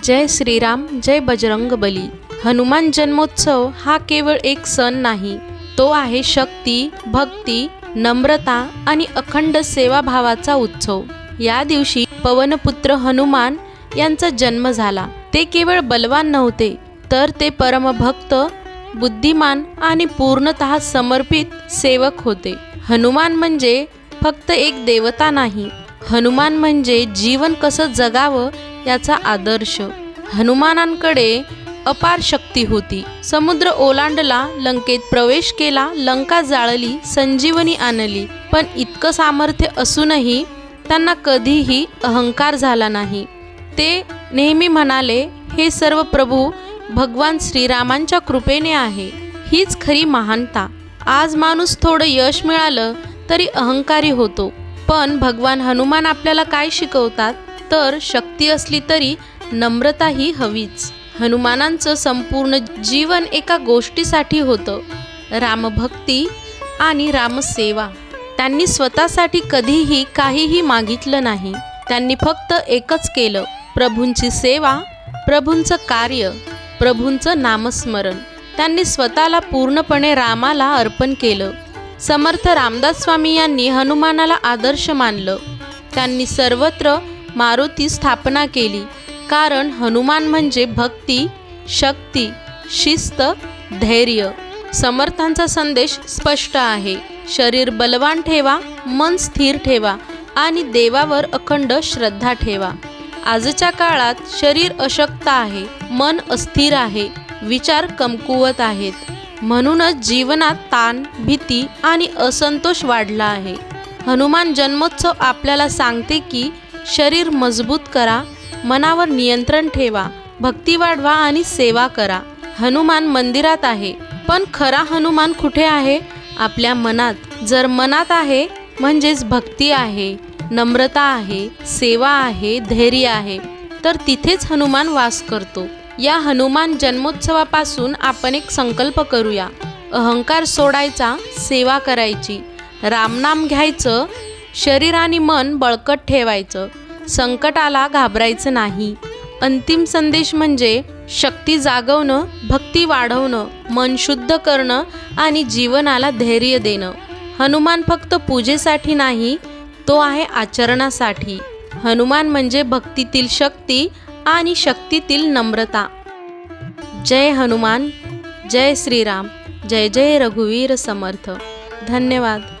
जय श्रीराम, जय बजरंगबली। हनुमान जन्मोत्सव हा केवळ एक सण नाही, तो आहे शक्ती, भक्ती, नम्रता आणि अखंड सेवाभावाचा उत्सव। या दिवशी पवनपुत्र हनुमान यांचा जन्म झाला। ते केवळ बलवान नव्हते, तर ते परमभक्त, बुद्धिमान आणि पूर्णतः समर्पित सेवक होते। हनुमान म्हणजे फक्त एक देवता नाही, हनुमान म्हणजे जीवन कसं जगावं याचा आदर्श। हनुमानांकडे अपार शक्ती होती। समुद्र ओलांडला, लंकेत प्रवेश केला, लंका जाळली, संजीवनी आणली, पण इतकं सामर्थ्य असूनही त्यांना कधीही अहंकार झाला नाही। ते नेहमी म्हणाले, हे सर्व प्रभू भगवान श्रीरामांच्या कृपेने आहे। हीच खरी महानता। आज माणूस थोडं यश मिळालं तरी अहंकारी होतो, पण भगवान हनुमान आपल्याला काय शिकवतात, तर शक्ती असली तरी नम्रता ही हवीच। हनुमानांचं संपूर्ण जीवन एका गोष्टीसाठी होतं, रामभक्ती आणि रामसेवा। त्यांनी स्वतःसाठी कधीही काहीही मागितलं नाही। त्यांनी फक्त एकच केलं, प्रभूंची सेवा, प्रभूंचं कार्य, प्रभूंचं नामस्मरण। त्यांनी स्वतःला पूर्णपणे रामाला अर्पण केलं। समर्थ रामदास स्वामी यांनी हनुमानाला आदर्श मानलं। त्यांनी सर्वत्र मारुती स्थापना केली, कारण हनुमान म्हणजे भक्ती, शक्ती, शिस्त, धैर्य। समर्थांचा संदेश स्पष्ट आहे, शरीर बलवान ठेवा, मन स्थिर ठेवा आणि देवावर अखंड श्रद्धा ठेवा। आजच्या काळात शरीर अशक्त आहे, मन अस्थिर आहे, विचार कमकुवत आहेत, म्हणूनच जीवनात ताण, भीती आणि असंतोष वाढला आहे। हनुमान जन्मोत्सव आपल्याला सांगते की शरीर मजबूत करा, मनावर नियंत्रण ठेवा, भक्ती वाढवा आणि सेवा करा। हनुमान मंदिरात आहे, पण खरा हनुमान कुठे आहे? आपल्या मनात। जर मनात आहे म्हणजेच भक्ती आहे, नम्रता आहे, सेवा आहे, धैर्य आहे, तर तिथेच हनुमान वास करतो। या हनुमान जन्मोत्सवापासून आपण एक संकल्प करूया, अहंकार सोडायचा, सेवा करायची, रामनाम घ्यायचं, शरीर आणि मन बळकट ठेवायचं, संकटाला घाबरायचं नाही। अंतिम संदेश म्हणजे शक्ती जागवणं, भक्ती वाढवणं, मन शुद्ध करणं आणि जीवनाला धैर्य देणं। हनुमान फक्त पूजेसाठी नाही, तो आहे आचरणासाठी। हनुमान म्हणजे भक्तीतील शक्ती आणि शक्तीतील नम्रता। जय हनुमान, जय श्रीराम, जय जय रघुवीर समर्थ। धन्यवाद।